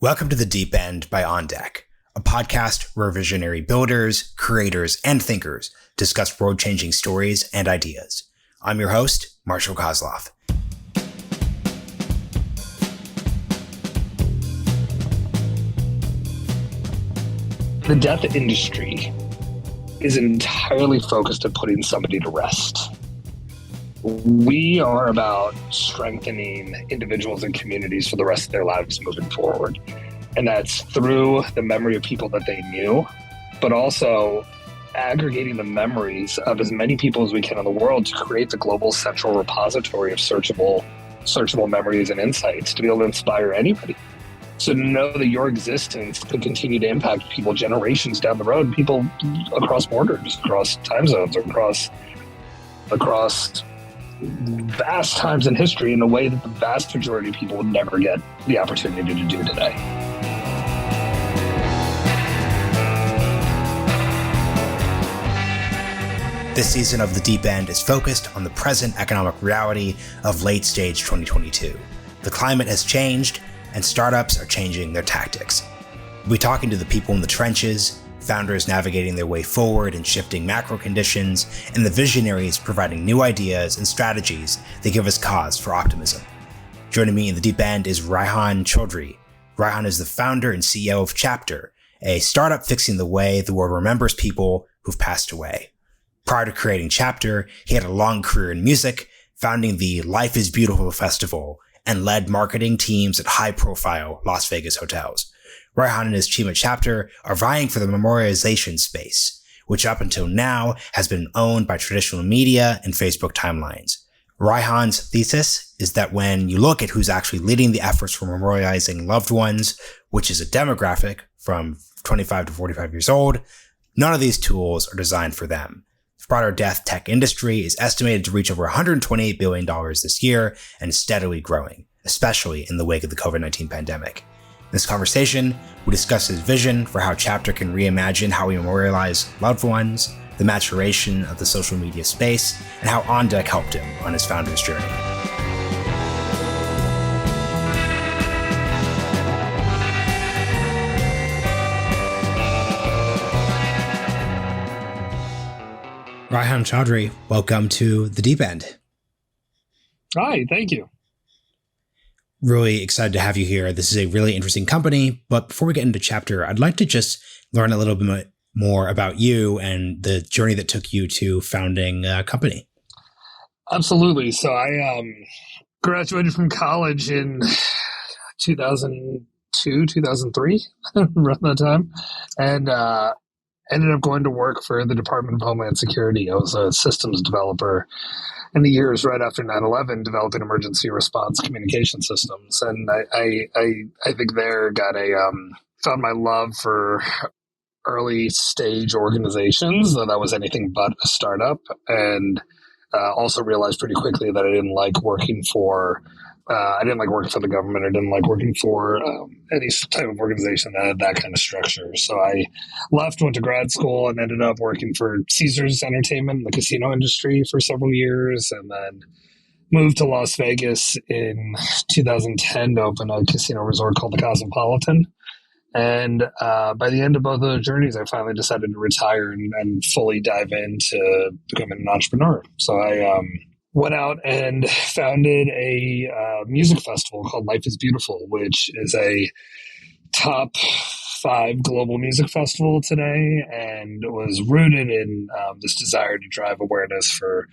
Welcome to The Deep End by On Deck, a podcast where visionary builders, creators, and thinkers discuss world-changing stories and ideas. I'm your host, Marshall Kozloff. The death industry is entirely focused on putting somebody to rest. We are about strengthening individuals and communities for the rest of their lives moving forward. And that's through the memory of people that they knew, but also aggregating the memories of as many people as we can in the world to create the global central repository of searchable memories and insights to be able to inspire anybody. So to know that your existence could continue to impact people generations down the road, people across borders, across time zones, across vast times in history in a way that the vast majority of people would never get the opportunity to do today. This season of The Deep End is focused on the present economic reality of late stage 2022. The climate has changed, and startups are changing their tactics. We'll be talking to the people in the trenches, founders navigating their way forward in shifting macro conditions, and the visionaries providing new ideas and strategies that give us cause for optimism. Joining me in The Deep End is Rehan Choudhry. Rehan is the founder and CEO of Chptr, a startup fixing the way the world remembers people who've passed away. Prior to creating Chptr, he had a long career in music, founding the Life is Beautiful festival, and led marketing teams at high-profile Las Vegas hotels. Rehan and his team at Chptr are vying for the memorialization space, which up until now has been owned by traditional media and Facebook timelines. Rehan's thesis is that when you look at who's actually leading the efforts for memorializing loved ones, which is a demographic from 25 to 45 years old, none of these tools are designed for them. The broader Deathtech industry is estimated to reach over $128 billion this year and is steadily growing, especially in the wake of the COVID-19 pandemic. In this conversation, we discuss his vision for how Chptr can reimagine how we memorialize loved ones, the maturation of the social media space, and how On Deck helped him on his founder's journey. Rehan Choudhry, welcome to The Deep End. Hi, thank you. Really excited to have you here. This is a really interesting company, but before we get into Chptr, I'd like to just learn a little bit more about you and the journey that took you to founding a company. Absolutely. So I graduated from college in 2002, 2003, around that time, and ended up going to work for the Department of Homeland Security. I was a systems developer in the years right after 9/11, developing emergency response communication systems. And I think there found my love for early stage organizations, that I was anything but a startup, and also realized pretty quickly that I didn't like working for the government. I didn't like working for any type of organization that had that kind of structure. So I left, went to grad school, and ended up working for Caesars Entertainment, the casino industry, for several years, and then moved to Las Vegas in 2010 to open a casino resort called the Cosmopolitan. And by the end of both of those journeys, I finally decided to retire and fully dive into becoming an entrepreneur. So I went out and founded a music festival called Life is Beautiful, which is a top 5 global music festival today, and was rooted in this desire to drive awareness for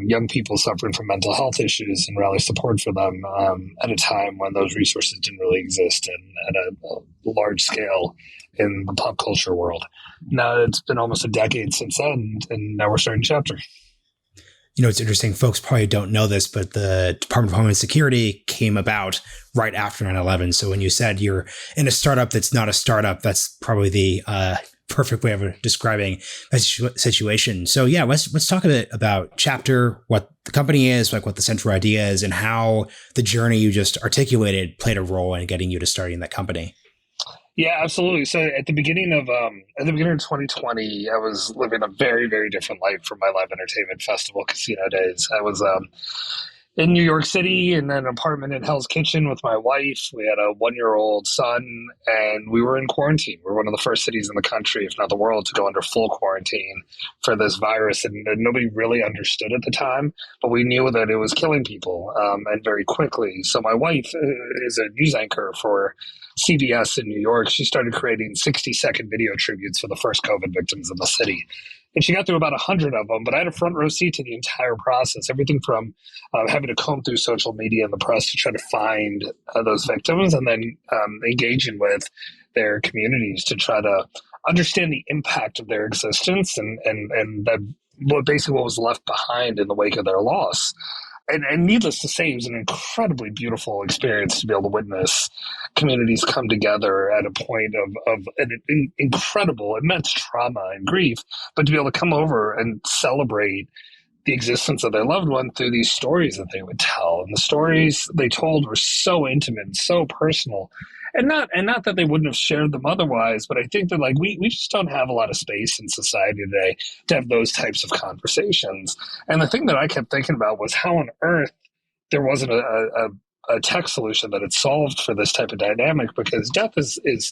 young people suffering from mental health issues and rally support for them at a time when those resources didn't really exist at a large scale in the pop culture world. Now it's been almost a decade since then, and now we're starting Chptr. You know, it's interesting. Folks probably don't know this, but the Department of Homeland Security came about right after 9/11. So when you said you're in a startup that's not a startup, that's probably the perfect way of describing a situation. So yeah, let's talk a bit about Chptr, what the company is, like what the central idea is, and how the journey you just articulated played a role in getting you to starting that company. Yeah, absolutely. So at the beginning of 2020, I was living a very, very different life from my live entertainment festival casino days. I was in New York City in an apartment in Hell's Kitchen with my wife. We had a 1-year-old son, and we were in quarantine. We were one of the first cities in the country, if not the world, to go under full quarantine for this virus. And nobody really understood at the time, but we knew that it was killing people, and very quickly. So my wife is a news anchor for CBS in New York. She started creating 60-second video tributes for the first COVID victims in the city. And she got through about 100 of them, but I had a front row seat to the entire process, everything from having to comb through social media and the press to try to find those victims, and then engaging with their communities to try to understand the impact of their existence and basically what was left behind in the wake of their loss. And needless to say, it was an incredibly beautiful experience to be able to witness communities come together at a point of an incredible, immense trauma and grief, but to be able to come over and celebrate the existence of their loved one through these stories that they would tell. And the stories they told were so intimate and so personal. And not that they wouldn't have shared them otherwise, but I think that we just don't have a lot of space in society today to have those types of conversations. And the thing that I kept thinking about was how on earth there wasn't a tech solution that had solved for this type of dynamic, because death is it's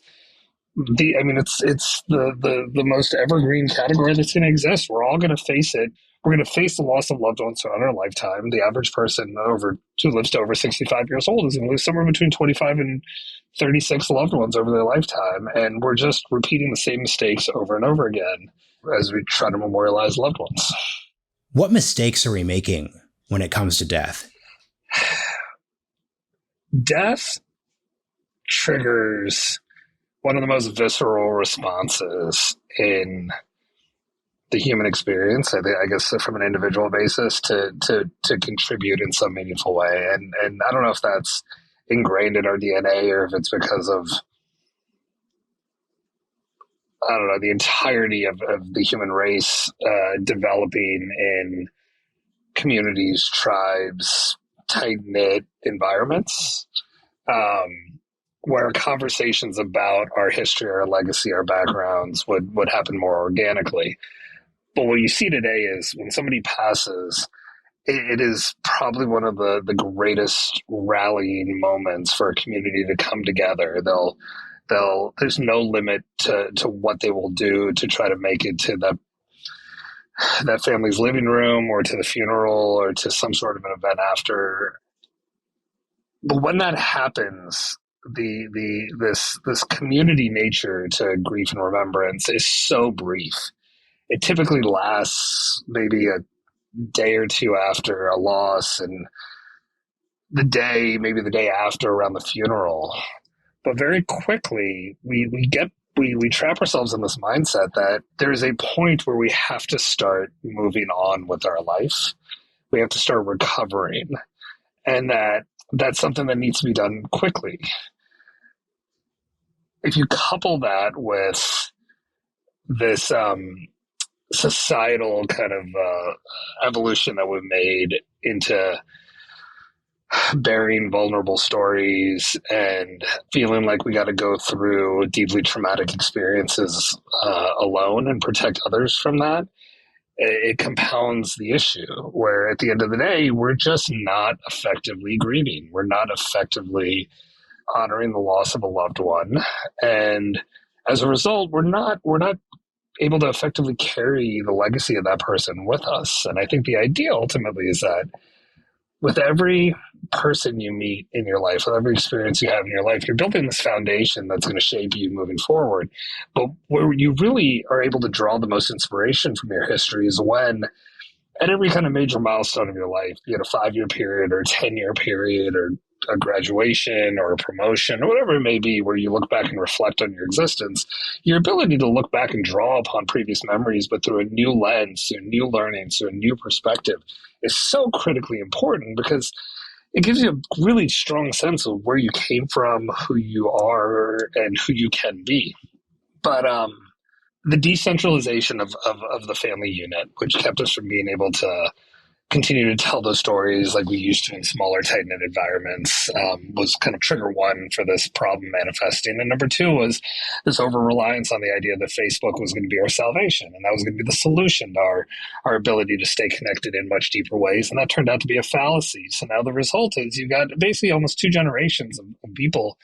the most evergreen category that's going to exist. We're all going to face it. We're going to face the loss of loved ones throughout our lifetime. The average person who lives to over 65 years old is going to lose somewhere between 25 and 36 loved ones over their lifetime. And we're just repeating the same mistakes over and over again as we try to memorialize loved ones. What mistakes are we making when it comes to death? Death triggers one of the most visceral responses in the human experience, I guess, from an individual basis to contribute in some meaningful way. And I don't know if that's ingrained in our DNA or if it's because of, I don't know, the entirety of the human race developing in communities, tribes, tight-knit environments, where conversations about our history, our legacy, our backgrounds would happen more organically. But what you see today is when somebody passes, it is probably one of the greatest rallying moments for a community to come together. There's no limit to what they will do to try to make it to that family's living room or to the funeral or to some sort of an event after. But when that happens, this community nature to grief and remembrance is so brief. It typically lasts maybe a day or two after a loss, and maybe the day after around the funeral. But very quickly, we trap ourselves in this mindset that there is a point where we have to start moving on with our life. We have to start recovering, and that's something that needs to be done quickly. If you couple that with this societal kind of evolution that we've made into burying vulnerable stories and feeling like we got to go through deeply traumatic experiences alone and protect others from that, it compounds the issue where at the end of the day, we're just not effectively grieving. We're not effectively honoring the loss of a loved one. And as a result, we're not able to effectively carry the legacy of that person with us. And I think the idea ultimately is that with every person you meet in your life, with every experience you have in your life, you're building this foundation that's going to shape you moving forward. But where you really are able to draw the most inspiration from your history is when at every kind of major milestone of your life, be it a 5-year period or a 10-year period or a graduation or a promotion or whatever it may be, where you look back and reflect on your existence, your ability to look back and draw upon previous memories, but through a new lens, through new learning, through a new perspective, is so critically important because it gives you a really strong sense of where you came from, who you are, and who you can be. But the decentralization of the family unit, which kept us from being able to continue to tell those stories like we used to in smaller, tight-knit environments was kind of trigger one for this problem manifesting. And number two was this over-reliance on the idea that Facebook was going to be our salvation, and that was going to be the solution to our ability to stay connected in much deeper ways. And that turned out to be a fallacy. So now the result is you've got basically almost two generations of people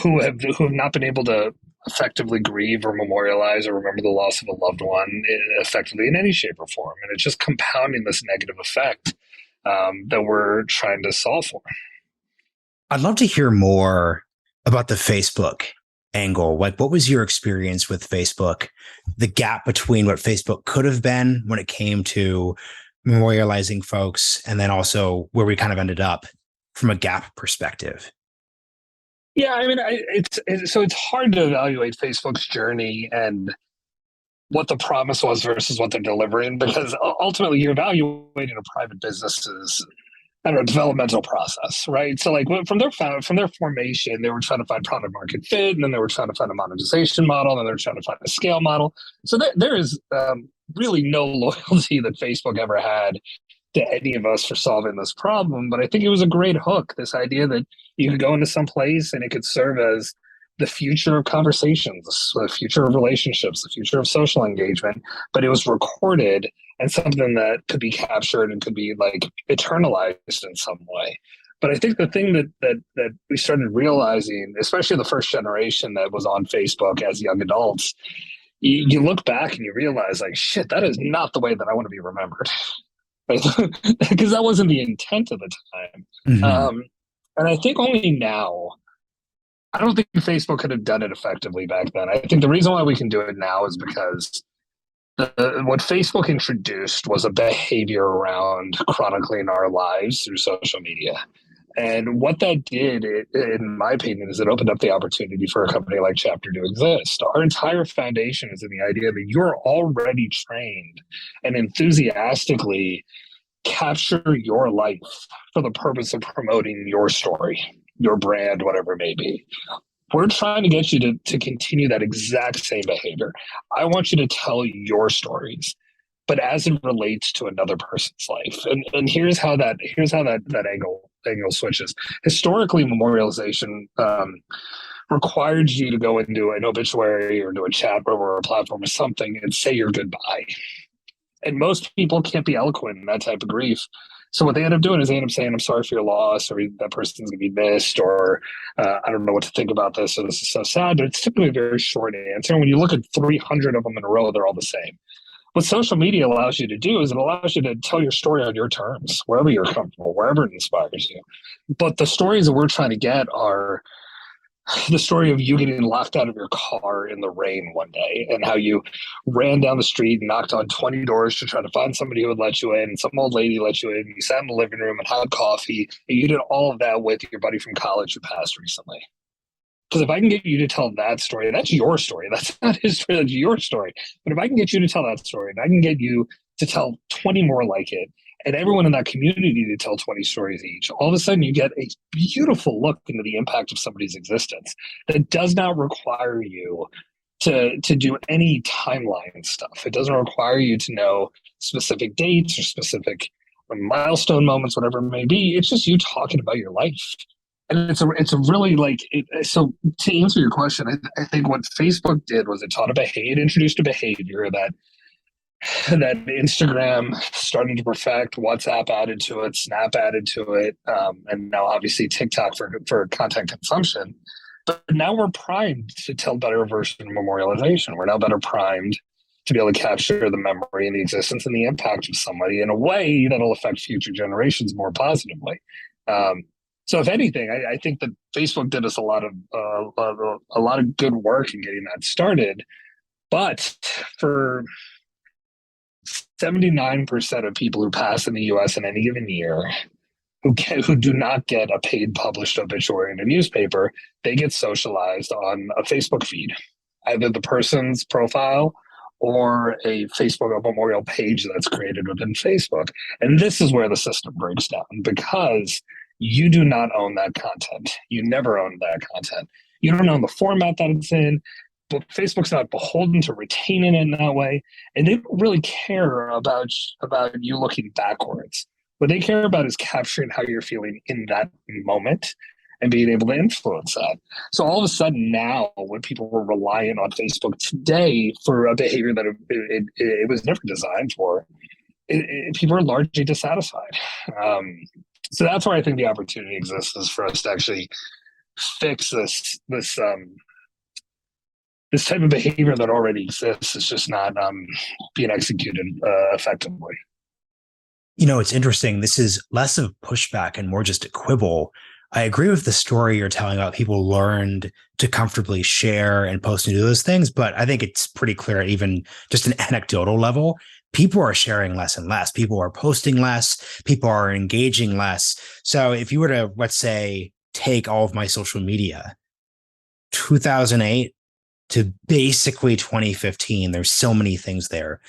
who have not been able to effectively grieve or memorialize or remember the loss of a loved one effectively in any shape or form. And it's just compounding this negative effect that we're trying to solve for. I'd love to hear more about the Facebook angle. Like, what was your experience with Facebook? The gap between what Facebook could have been when it came to memorializing folks, and then also where we kind of ended up from a gap perspective. Yeah, I mean, it's hard to evaluate Facebook's journey and what the promise was versus what they're delivering, because ultimately you're evaluating a private business's, I don't know, developmental process, right? So like from their formation, they were trying to find product market fit, and then they were trying to find a monetization model, and then they were trying to find a scale model. So there is really no loyalty that Facebook ever had to any of us for solving this problem. But I think it was a great hook, this idea that you could go into some place and it could serve as the future of conversations, the future of relationships, the future of social engagement, but it was recorded and something that could be captured and could be like eternalized in some way. But I think the thing that we started realizing, especially the first generation that was on Facebook as young adults, you look back and you realize like, shit, that is not the way that I want to be remembered. Because that wasn't the intent of the time. Mm-hmm. And I think only now, I don't think Facebook could have done it effectively back then. I think the reason why we can do it now is because what Facebook introduced was a behavior around chronicling our lives through social media. And what that did, in my opinion, is it opened up the opportunity for a company like Chptr to exist. Our entire foundation is in the idea that you're already trained and enthusiastically capture your life for the purpose of promoting your story, your brand, whatever it may be. We're trying to get you to continue that exact same behavior. I want you to tell your stories, but as it relates to another person's life. And here's how that angle switches. Historically, memorialization required you to go into an obituary or into a chat room or a platform or something and say your goodbye. And most people can't be eloquent in that type of grief. So what they end up doing is they end up saying, I'm sorry for your loss, or that person's going to be missed, or I don't know what to think about this, or this is so sad. But it's typically a very short answer. And when you look at 300 of them in a row, they're all the same. What social media allows you to do is it allows you to tell your story on your terms, wherever you're comfortable, wherever it inspires you. But the stories that we're trying to get are the story of you getting locked out of your car in the rain one day, and how you ran down the street and knocked on 20 doors to try to find somebody who would let you in, and some old lady let you in. You sat in the living room and had coffee, and you did all of that with your buddy from college who passed recently. Because if I can get you to tell that story, that's your story. That's not his story, that's your story. But if I can get you to tell that story, and I can get you to tell 20 more like it, and everyone in that community to tell 20 stories each, all of a sudden you get a beautiful look into the impact of somebody's existence that does not require you to do any timeline stuff. It doesn't require you to know specific dates or specific milestone moments, whatever it may be. It's just you talking about your life. And it's a really so to answer your question, I think what Facebook did was it introduced a behavior that Instagram started to perfect, WhatsApp added to it, Snap added to it, and now obviously TikTok for content consumption. But now we're primed to tell better version of memorialization. We're now better primed to be able to capture the memory and the existence and the impact of somebody in a way that'll affect future generations more positively. So if anything, I think that Facebook did us a lot of good work in getting that started. But for 79% of people who pass in the U.S. in any given year who do not get a paid published obituary in a newspaper, they get socialized on a Facebook feed, either the person's profile or a Facebook memorial page that's created within Facebook. And this is where the system breaks down, because you do not own that content. You never own that content. You don't own the format that it's in. but Facebook's not beholden to retaining it in that way, and they don't really care about you looking backwards. What they care about is capturing how you're feeling in that moment and being able to influence that. So all of a sudden now, when people were relying on Facebook today for a behavior that it was never designed for, people are largely dissatisfied. So that's where I think the opportunity exists, is for us to actually fix this type of behavior that already exists. It's just not being executed effectively. It's interesting. This is less of pushback and more just a quibble. I agree with the story you're telling about people learned to comfortably share and post and do those things, but I think it's pretty clear at even just an anecdotal level, people are sharing less and less. People are posting less. People are engaging less. So if you were to, let's say, take all of my social media, 2008 to basically 2015, there's so many things there.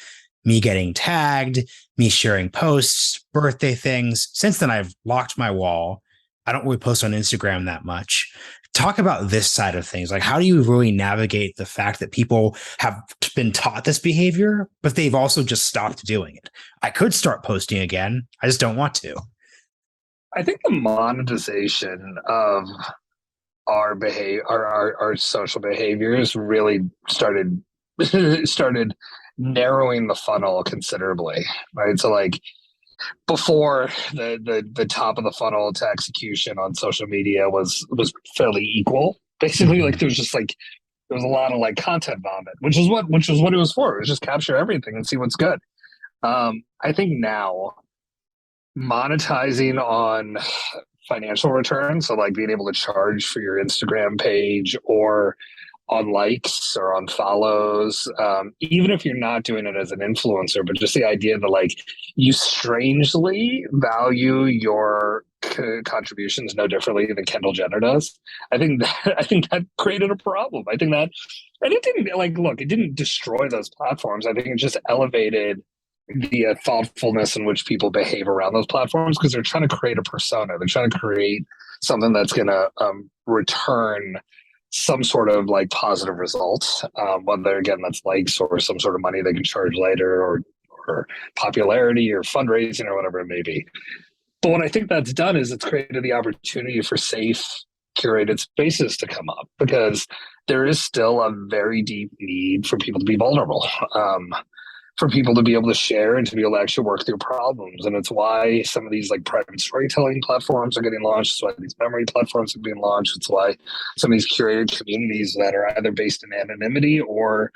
Me getting tagged, me sharing posts, birthday things. Since then, I've locked my wall. I don't really post on Instagram that much. Talk about this side of things. Like, how do you really navigate the fact that people have been taught this behavior, but they've also just stopped doing it? I could start posting again. I just don't want to. I think the monetization of our behavior, our social behaviors, really started narrowing the funnel considerably, right? So like before, the top of the funnel to execution on social media was fairly equal. Basically, like there was a lot of like content vomit, which is what it was for. It was just capture everything and see what's good. I think now monetizing on financial returns, so like being able to charge for your Instagram page or on likes or on follows, even if you're not doing it as an influencer, but just the idea that like you strangely value your contributions no differently than Kendall Jenner does. I think that created a problem. I think that, and it didn't it didn't destroy those platforms. I think it just elevated the thoughtfulness in which people behave around those platforms, because they're trying to create a persona. They're trying to create something that's going to return some sort of like positive results, whether again that's likes or some sort of money they can charge later, or popularity or fundraising or whatever it may be. But what I think that's done is it's created the opportunity for safe, curated spaces to come up, because there is still a very deep need for people to be vulnerable, for people to be able to share and to be able to actually work through problems. And it's why some of these like private storytelling platforms are getting launched. It's why these memory platforms are being launched. It's why some of these curated communities that are either based in anonymity or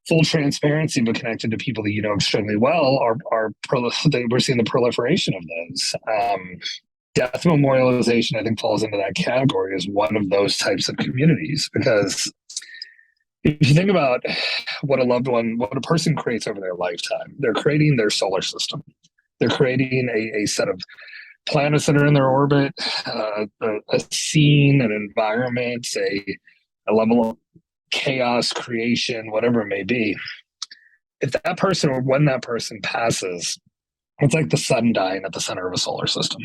full transparency, but connected to people that you know extremely well, we're seeing the proliferation of those. Death memorialization, I think, falls into that category as one of those types of communities, because if you think about what a person creates over their lifetime, they're creating their solar system. They're creating a set of planets that are in their orbit, a scene, an environment, a level of chaos, creation, whatever it may be. If that person, or when that person passes, it's like the sun dying at the center of a solar system.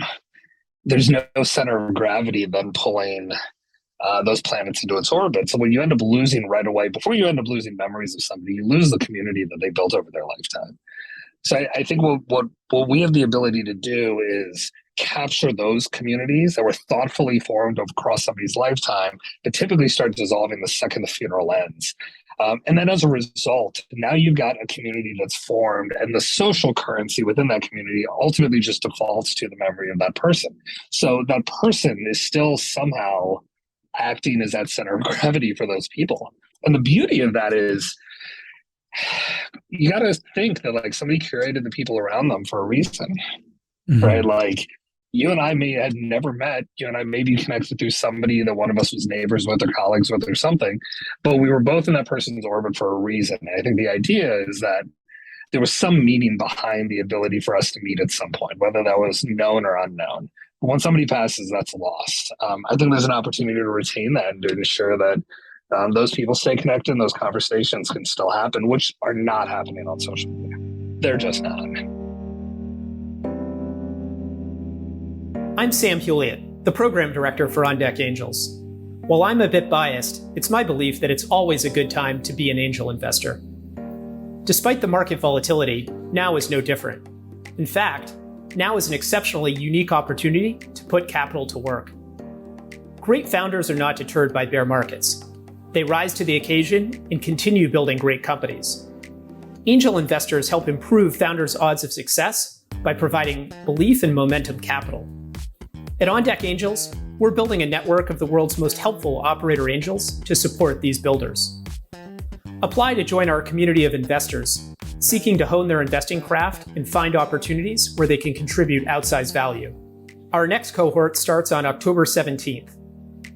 There's no center of gravity then pulling those planets into its orbit. So when you end up losing right away, before you end up losing memories of somebody, you lose the community that they built over their lifetime. So I think what we have the ability to do is capture those communities that were thoughtfully formed across somebody's lifetime, that typically start dissolving the second the funeral ends. And then as a result, now you've got a community that's formed, and the social currency within that community ultimately just defaults to the memory of that person. So that person is still somehow acting as that center of gravity for those people. And the beauty of that is, you got to think that like somebody curated the people around them for a reason, right? Like you and I had never met. You and I may be connected through somebody that one of us was neighbors with or colleagues with or something, but we were both in that person's orbit for a reason. And I think the idea is that there was some meaning behind the ability for us to meet at some point, whether that was known or unknown. But when somebody passes, that's lost. I think there's an opportunity to retain that and to ensure that those people stay connected and those conversations can still happen, which are not happening on social media. They're just not. I'm Sam Hewlett, the program director for On Deck Angels. While I'm a bit biased, it's my belief that it's always a good time to be an angel investor. Despite the market volatility, now is no different. In fact, now is an exceptionally unique opportunity to put capital to work. Great founders are not deterred by bear markets. They rise to the occasion and continue building great companies. Angel investors help improve founders' odds of success by providing belief and momentum capital. At On Deck Angels, we're building a network of the world's most helpful operator angels to support these builders. Apply to join our community of investors seeking to hone their investing craft and find opportunities where they can contribute outsized value. Our next cohort starts on October 17th.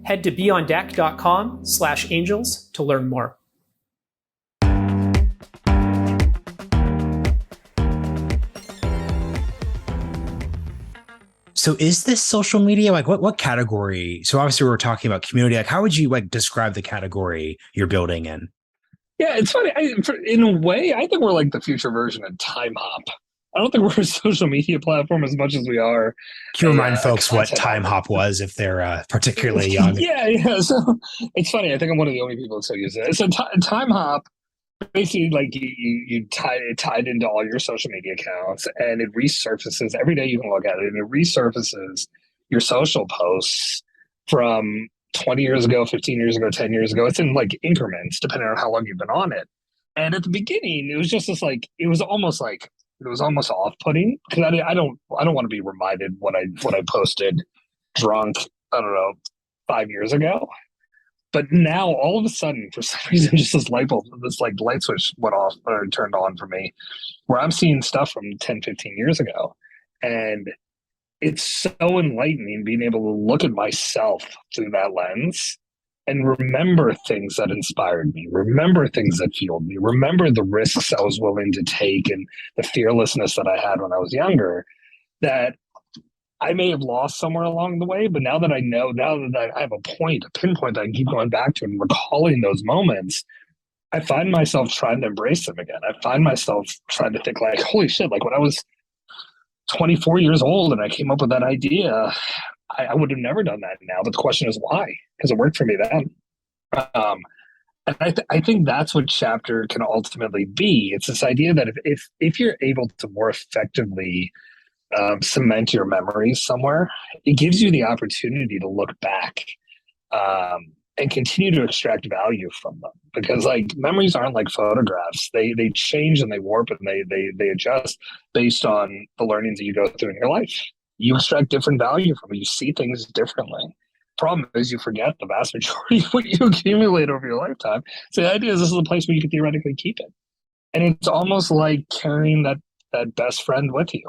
Head to beondeck.com/angels to learn more. So is this social media? Like what category? So obviously we were talking about community. Like how would you describe the category you're building in? Yeah, it's funny. In a way, I think we're like the future version of Time Hop. I don't think we're a social media platform as much as we are. Can you remind folks what Time Hop was if they're particularly young? Yeah. So it's funny. I think I'm one of the only people that still use it. So Time Hop, basically, you tie it tied into all your social media accounts, and it resurfaces every day. You can look at it, and it resurfaces your social posts from 20 years ago, 15 years ago, 10 years ago. It's in increments depending on how long you've been on it. And at the beginning, it was just this it was almost off-putting because I don't want to be reminded what I posted drunk, I don't know, 5 years ago. But now all of a sudden, for some reason, just this light switch went off or turned on for me, where I'm seeing stuff from 10, 15 years ago. And it's so enlightening being able to look at myself through that lens and remember things that inspired me, remember things that fueled me, remember the risks I was willing to take and the fearlessness that I had when I was younger, that I may have lost somewhere along the way, but now that I have a pinpoint that I can keep going back to and recalling those moments, I find myself trying to embrace them again. I find myself trying to think holy shit, when I was 24 years old and I came up with that idea, I would have never done that now. But the question is why? Because it worked for me then. And I think that's what Chptr can ultimately be. It's this idea that if you're able to more effectively cement your memories somewhere, it gives you the opportunity to look back and continue to extract value from them. Because memories aren't like photographs. They change and they warp and they adjust based on the learnings that you go through in your life. You extract different value from it. You see things differently. Problem is you forget the vast majority of what you accumulate over your lifetime. So the idea is this is a place where you can theoretically keep it. And it's almost like carrying that best friend with you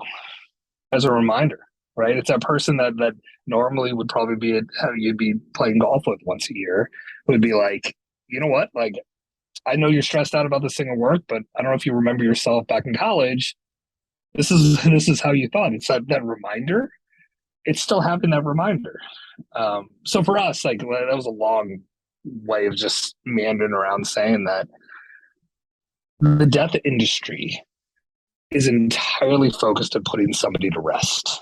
as a reminder, right? It's that person that normally would probably be you'd be playing golf with once a year, would be like, you know what? I know you're stressed out about this thing at work, but I don't know if you remember yourself back in college. This is how you thought. It's that reminder. It's still having that reminder. So for us, that was a long way of just meandering around saying that the death industry is entirely focused on putting somebody to rest.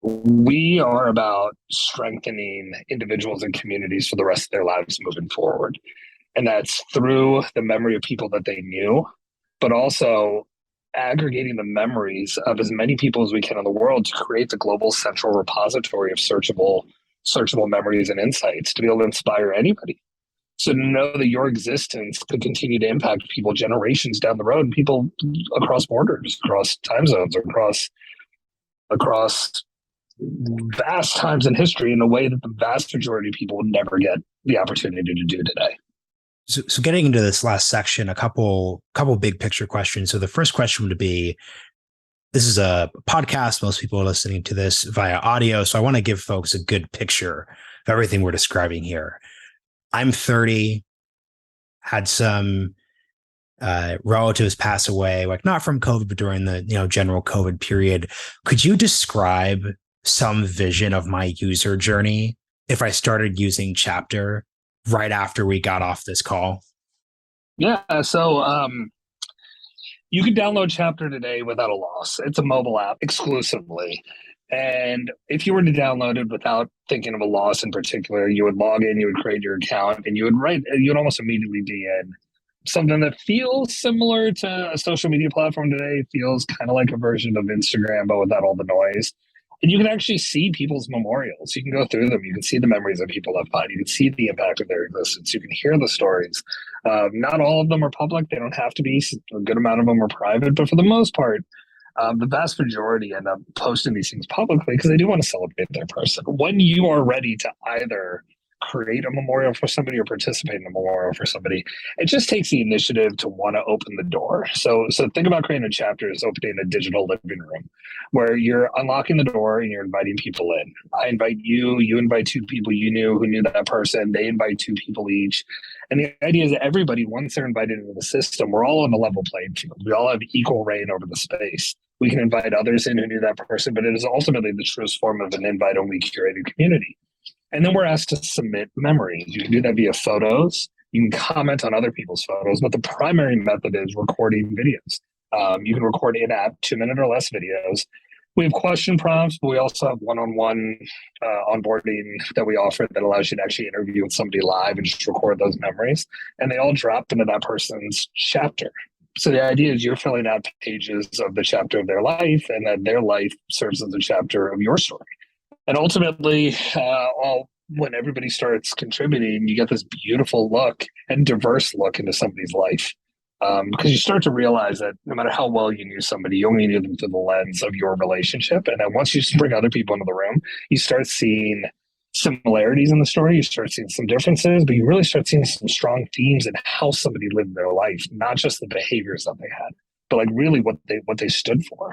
We are about strengthening individuals and communities for the rest of their lives moving forward. And that's through the memory of people that they knew, but also aggregating the memories of as many people as we can in the world to create the global central repository of searchable memories and insights to be able to inspire anybody. So to know that your existence could continue to impact people generations down the road, people across borders, across time zones, across vast times in history in a way that the vast majority of people would never get the opportunity to do today. So getting into this last section, a couple big picture questions. So the first question would be, this is a podcast. Most people are listening to this via audio. So I want to give folks a good picture of everything we're describing here. I'm 30, had some relatives pass away, not from COVID, but during the general COVID period. Could you describe some vision of my user journey if I started using Chptr right after we got off this call? Yeah, so you can download Chptr today without a loss. It's a mobile app exclusively. And if you were to download it without thinking of a loss in particular, you would log in, you would create your account, and you'd almost immediately be in. Something that feels similar to a social media platform today, feels kind of like a version of Instagram, but without all the noise. And you can actually see people's memorials. You can go through them. You can see the memories that people have had. You can see the impact of their existence. You can hear the stories. Not all of them are public. They don't have to be. A good amount of them are private. But for the most part, the vast majority end up posting these things publicly because they do want to celebrate their person. When you are ready to either create a memorial for somebody or participate in a memorial for somebody, it just takes the initiative to want to open the door. So think about creating a chapter as opening a digital living room where you're unlocking the door and you're inviting people in. I invite you, you invite two people you knew who knew that person, they invite two people each. And the idea is that everybody, once they're invited into the system, we're all on a level playing field. We all have equal reign over the space. We can invite others in who knew that person, but it is ultimately the truest form of an invite-only curated community. And then we're asked to submit memories. You can do that via photos. You can comment on other people's photos, but the primary method is recording videos. You can record in-app 2-minute or less videos. We have question prompts, but we also have one-on-one onboarding that we offer that allows you to actually interview with somebody live and just record those memories. And they all drop into that person's chapter. So the idea is you're filling out pages of the chapter of their life, and that their life serves as a chapter of your story. And ultimately, when everybody starts contributing, you get this beautiful look and diverse look into somebody's life. Because you start to realize that no matter how well you knew somebody, you only knew them through the lens of your relationship. And then once you bring other people into the room, you start seeing similarities in the story, you start seeing some differences, but you really start seeing some strong themes in how somebody lived their life, not just the behaviors that they had, but like really what they stood for.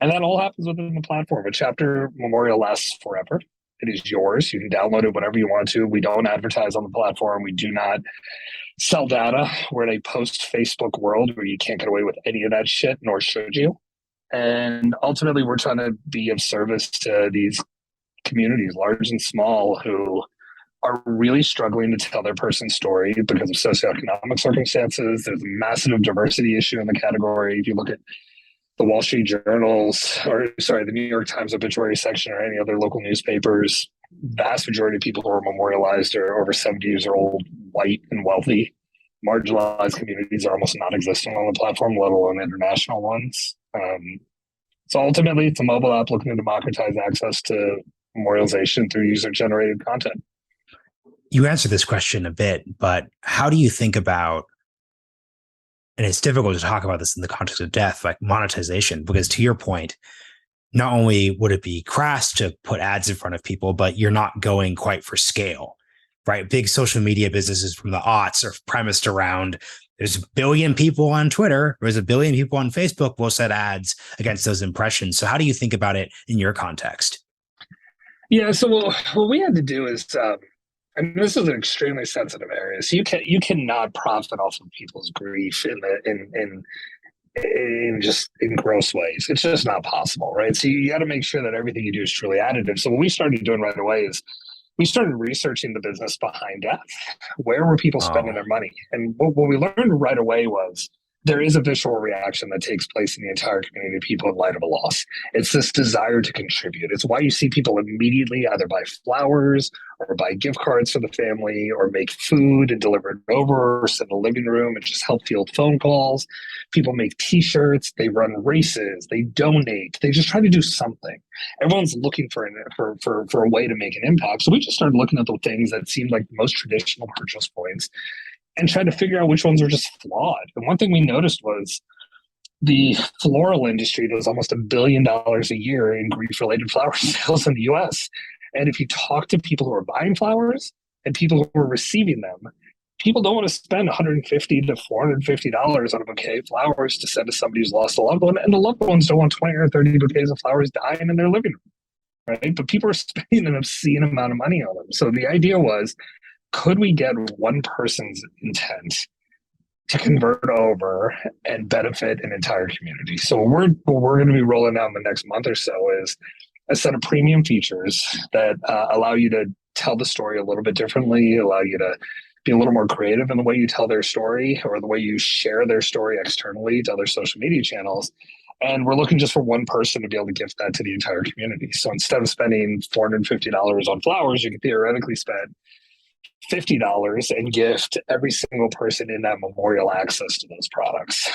And that all happens within the platform. A chapter memorial lasts forever. It is yours. You can download it whenever you want to. We don't advertise on the platform. We do not sell data. We're in a post-Facebook world where you can't get away with any of that shit, nor should you. And ultimately, we're trying to be of service to these communities, large and small, who are really struggling to tell their person's story because of socioeconomic circumstances. There's a massive diversity issue in the category. If you look at the Wall Street Journals, the New York Times obituary section, or any other local newspapers, vast majority of people who are memorialized are over 70 years old, white and wealthy. Marginalized communities are almost non-existent on the platform, let alone international ones. So ultimately, it's a mobile app looking to democratize access to memorialization through user-generated content. You answered this question a bit, but how do you think about, and it's difficult to talk about this in the context of death, like monetization, because to your point, not only would it be crass to put ads in front of people, but you're not going quite for scale, right? Big social media businesses from the aughts are premised around there's 1 billion people on Twitter, there's 1 billion people on Facebook, we'll set ads against those impressions. So how do you think about it in your context? Yeah, so what we had to do is, this is an extremely sensitive area. So you cannot profit off of people's grief in gross ways. It's just not possible, right? So you got to make sure that everything you do is truly additive. So what we started doing right away is we started researching the business behind death. Where were people spending their money? And what we learned right away was there is a visceral reaction that takes place in the entire community of people in light of a loss. It's this desire to contribute. It's why you see people immediately either buy flowers or buy gift cards for the family or make food and deliver it over or sit in the living room and just help field phone calls. People make t-shirts, they run races, they donate, they just try to do something. Everyone's looking for a way to make an impact. So we just started looking at the things that seemed like the most traditional purchase points and tried to figure out which ones were just flawed. And one thing we noticed was the floral industry does almost $1 billion a year in grief-related flower sales in the US. And if you talk to people who are buying flowers and people who are receiving them, people don't want to spend $150 to $450 on a bouquet of flowers to send to somebody who's lost a loved one. And the loved ones don't want 20 or 30 bouquets of flowers dying in their living room, right? But people are spending an obscene amount of money on them. So the idea was, could we get one person's intent to convert over and benefit an entire community? So what we're going to be rolling out in the next month or so is a set of premium features that allow you to tell the story a little bit differently, allow you to be a little more creative in the way you tell their story or the way you share their story externally to other social media channels. And we're looking just for one person to be able to gift that to the entire community. So instead of spending $450 on flowers, you could theoretically spend $50 and gift every single person in that memorial access to those products.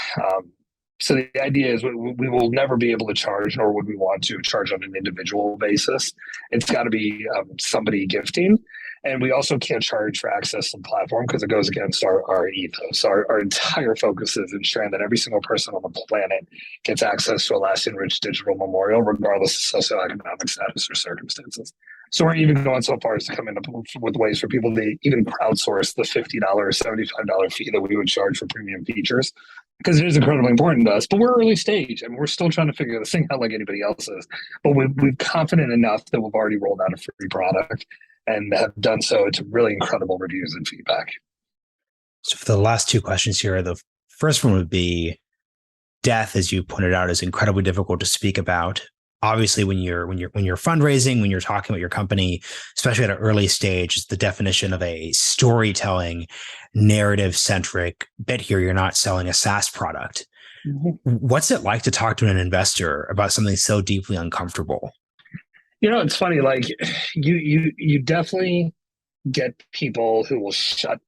So the idea is we will never be able to charge, nor would we want to charge on an individual basis. It's got to be somebody gifting. And we also can't charge for access to the platform because it goes against our ethos. Our entire focus is ensuring that every single person on the planet gets access to a lasting, rich digital memorial, regardless of socioeconomic status or circumstances. So we're even going so far as to come in with ways for people to even crowdsource the $50, $75 fee that we would charge for premium features, because it is incredibly important to us. But we're early stage, and we're still trying to figure this thing out like anybody else is. But we're confident enough that we've already rolled out a free product and have done so to really incredible reviews and feedback. So for the last two questions here, the first one would be death, as you pointed out, is incredibly difficult to speak about. Obviously, when you're fundraising, when you're talking about your company, especially at an early stage, it's the definition of a storytelling, narrative-centric bit here. You're not selling a SaaS product. Mm-hmm. What's it like to talk to an investor about something so deeply uncomfortable? It's funny. Like you definitely get people who will shut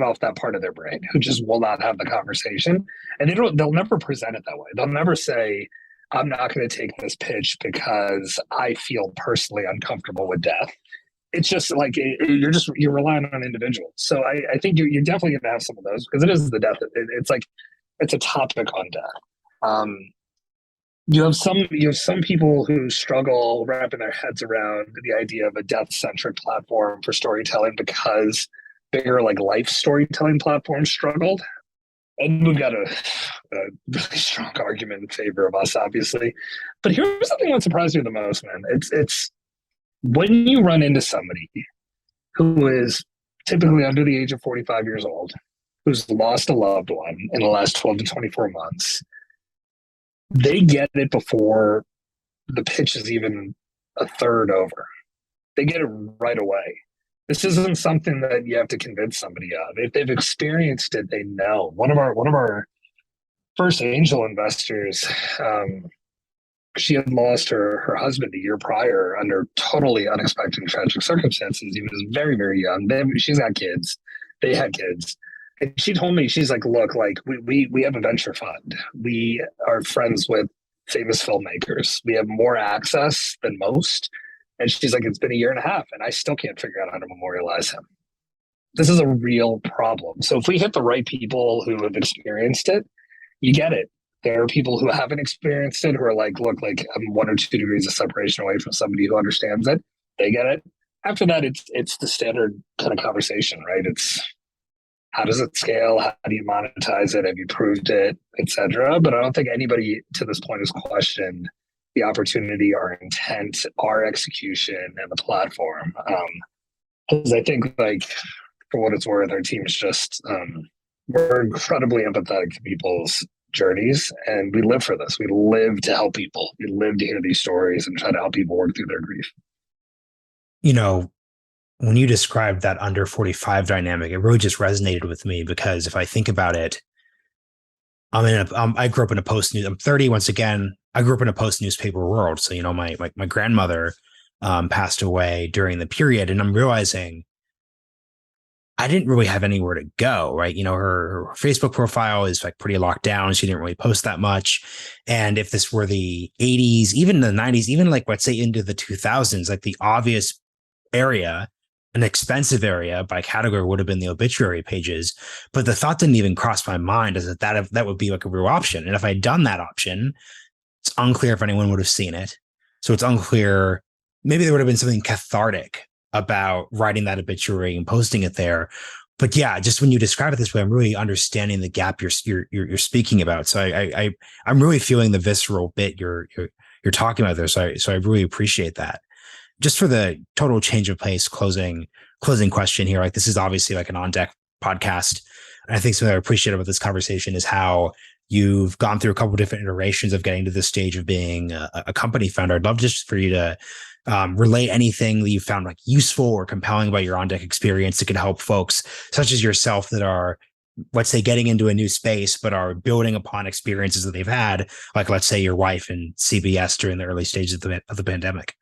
off that part of their brain, who just will not have the conversation, and they'll never present it that way. They'll never say, I'm not going to take this pitch because I feel personally uncomfortable with death. It's just like you're relying on individuals. So I think you're definitely going to have some of those, because it is the death. It's a topic on death. You have some people who struggle wrapping their heads around the idea of a death-centric platform for storytelling, because bigger like life storytelling platforms struggled. And we've got a really strong argument in favor of us, obviously. But here's the thing that surprised me the most, man. It's when you run into somebody who is typically under the age of 45 years old, who's lost a loved one in the last 12 to 24 months, they get it before the pitch is even a third over. They get it right away. This isn't something that you have to convince somebody of. If they've experienced it, they know. One of our first angel investors, she had lost her husband a year prior under totally unexpected and tragic circumstances. He was very, very young. She's got kids. They had kids. And she told me, she's like, look, like we have a venture fund. We are friends with famous filmmakers. We have more access than most. And she's like, it's been a year and a half, and I still can't figure out how to memorialize him. This is a real problem. So if we hit the right people who have experienced it, you get it. There are people who haven't experienced it who are like, look, like I'm 1 or 2 degrees of separation away from somebody who understands it. They get it. After that, it's the standard kind of conversation, right? It's how does it scale? How do you monetize it? Have you proved it, et cetera? But I don't think anybody to this point has questioned the opportunity, our intent, our execution, and the platform. Because I think, like, for what it's worth, our team is just, we're incredibly empathetic to people's journeys, and we live for this. We live to help people. We live to hear these stories and try to help people work through their grief. When you described that under 45 dynamic, it really just resonated with me, because if I think about it, I grew up in a post-news. I'm 30 once again. I grew up in a post-newspaper world. So, my grandmother passed away during the period, and I'm realizing I didn't really have anywhere to go, right? Her Facebook profile is like pretty locked down. She didn't really post that much. And if this were the 80s, even the 90s, even like, let's say into the 2000s, like the obvious area, an expensive area by category would have been the obituary pages. But the thought didn't even cross my mind is that would be like a real option. And if I'd done that option, it's unclear if anyone would have seen it. So it's unclear. Maybe there would have been something cathartic about writing that obituary and posting it there. But yeah, just when you describe it this way, I'm really understanding the gap you're speaking about. So I'm really feeling the visceral bit you're talking about there. So I really appreciate that. Just for the total change of pace closing question here, like this is obviously like an on deck podcast. And I think something I appreciate about this conversation is how you've gone through a couple of different iterations of getting to this stage of being a company founder. I'd love just for you to relay anything that you found like useful or compelling about your on deck experience that could help folks such as yourself that are let's say, getting into a new space, but are building upon experiences that they've had, like, let's say, your wife in CBS during the early stages of the pandemic?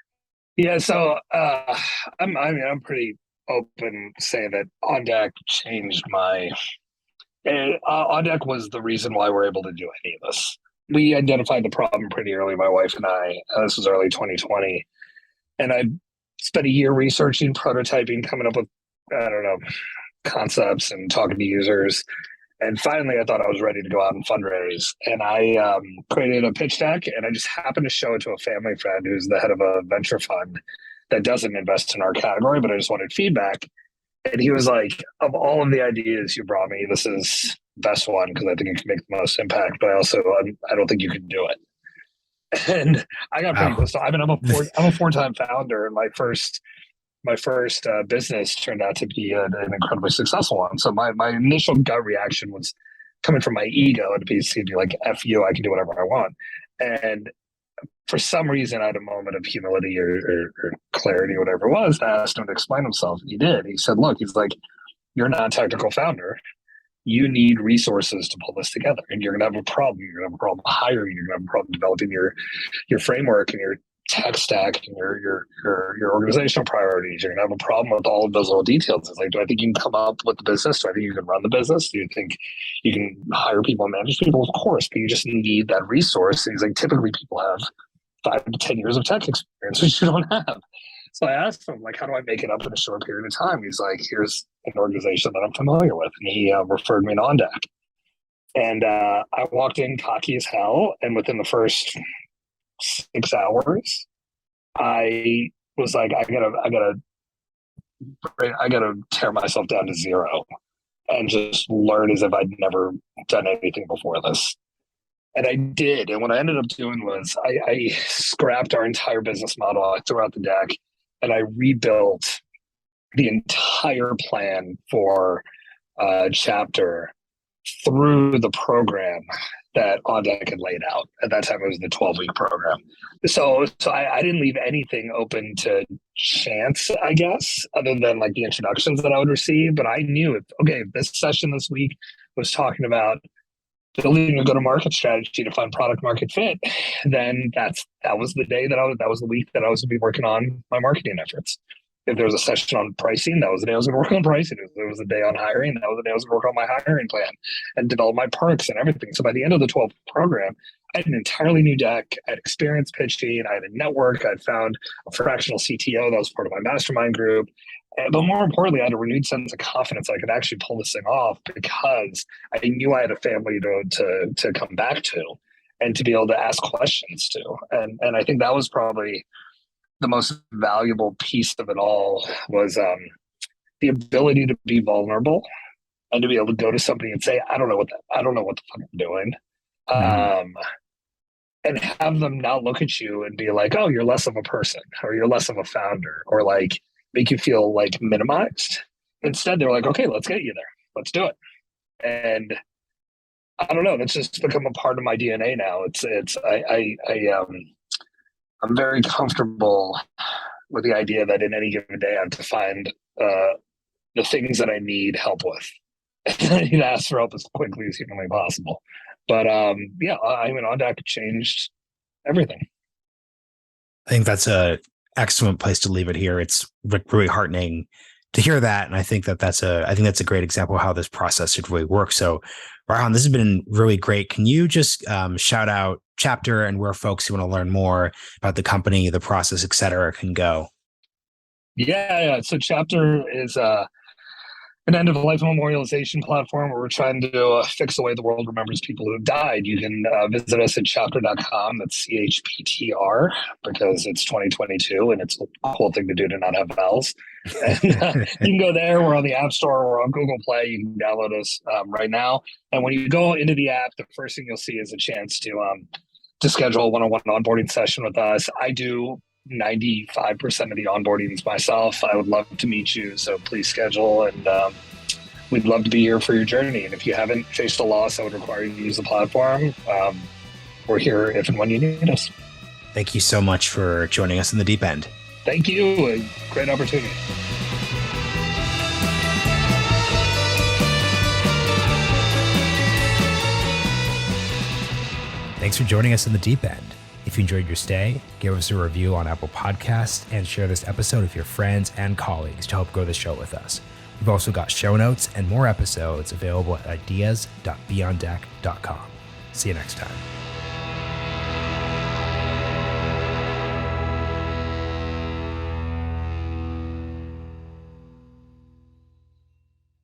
Yeah, so I'm pretty open saying that On Deck changed my. On Deck was the reason why we're able to do any of this. We identified the problem pretty early, my wife and I. This was early 2020, and I spent a year researching, prototyping, coming up with, I don't know, concepts and talking to users. And finally, I thought I was ready to go out and fundraise. And I created a pitch deck, and I just happened to show it to a family friend who's the head of a venture fund that doesn't invest in our category, but I just wanted feedback. And he was like, of all of the ideas you brought me, this is the best one because I think it can make the most impact, but I don't think you can do it. And I got pretty close. So, I'm a four-time founder, and my first business turned out to be an incredibly successful one. So my initial gut reaction was coming from my ego to be like, F you, I can do whatever I want. And for some reason, I had a moment of humility or clarity, whatever it was, and I asked him to explain himself. And he did. He said, look, he's like, you're not a technical founder. You need resources to pull this together. And you're going to have a problem. You're going to have a problem hiring. You're going to have a problem developing your framework and your tech stack and your organizational priorities. You're going to have a problem with all of those little details. It's like, do I think you can come up with the business? Do I think you can run the business? Do you think you can hire people and manage people? Of course, but you just need that resource. And he's like, typically people have 5 to 10 years of tech experience, which you don't have. So I asked him, like, how do I make it up in a short period of time? He's like, here's an organization that I'm familiar with. And he referred me to On Deck. And I walked in cocky as hell. And within the first 6 hours, I was like, I gotta tear myself down to zero and just learn as if I'd never done anything before this. And I did. And what I ended up doing was I scrapped our entire business model. I threw out the deck and I rebuilt the entire plan for Chptr through the program that On Deck had laid out. At that time, it was the 12-week program. So I didn't leave anything open to chance, I guess, other than like the introductions that I would receive. But I knew, if this session this week was talking about building a go-to-market strategy to find product market fit, then that was the day that was the week that I was going to be working on my marketing efforts. If there was a session on pricing, that was the day I was going to work on pricing. If there was a day on hiring, that was the day I was going to work on my hiring plan and develop my perks and everything. So by the end of the 12th program, I had an entirely new deck. I had experience pitching. I had a network. I had found a fractional CTO that was part of my mastermind group. But more importantly, I had a renewed sense of confidence I could actually pull this thing off because I knew I had a family to come back to and to be able to ask questions to. And I think that was probably the most valuable piece of it all was the ability to be vulnerable and to be able to go to somebody and say, I don't know what the fuck I'm doing. And have them not look at you and be like, oh, you're less of a person or you're less of a founder or like make you feel like minimized. Instead, they're like, okay, let's get you there. Let's do it. And I don't know, that's just become a part of my DNA now. I'm very comfortable with the idea that in any given day I have to find the things that I need help with. And I need to ask for help as quickly as humanly possible. But On Deck changed everything. I think that's a excellent place to leave it here. It's really heartening to hear that, and I think that's a great example of how this process should really work. So, Rehan, this has been really great. Can you just shout out Chptr and where folks who want to learn more about the company, the process, et cetera, can go? Yeah. So Chptr is an end-of-life memorialization platform where we're trying to fix the way the world remembers people who have died. You can visit us at chptr.com. That's CHPTR because it's 2022 and it's a cool thing to do to not have vowels. And, you can go there. We're on the App Store. We're on Google Play. You can download us right now. And when you go into the app, the first thing you'll see is a chance to schedule a one-on-one onboarding session with us. I do 95% of the onboardings myself. I would love to meet you, so please schedule, and we'd love to be here for your journey. And if you haven't faced a loss that would require you to use the platform, we're here if and when you need us. Thank you so much for joining us in the deep end. Thank you. A great opportunity. Thanks for joining us in the deep end. If you enjoyed your stay, give us a review on Apple Podcasts and share this episode with your friends and colleagues to help grow the show with us. We've also got show notes and more episodes available at ideas.beyonddeck.com. See you next time.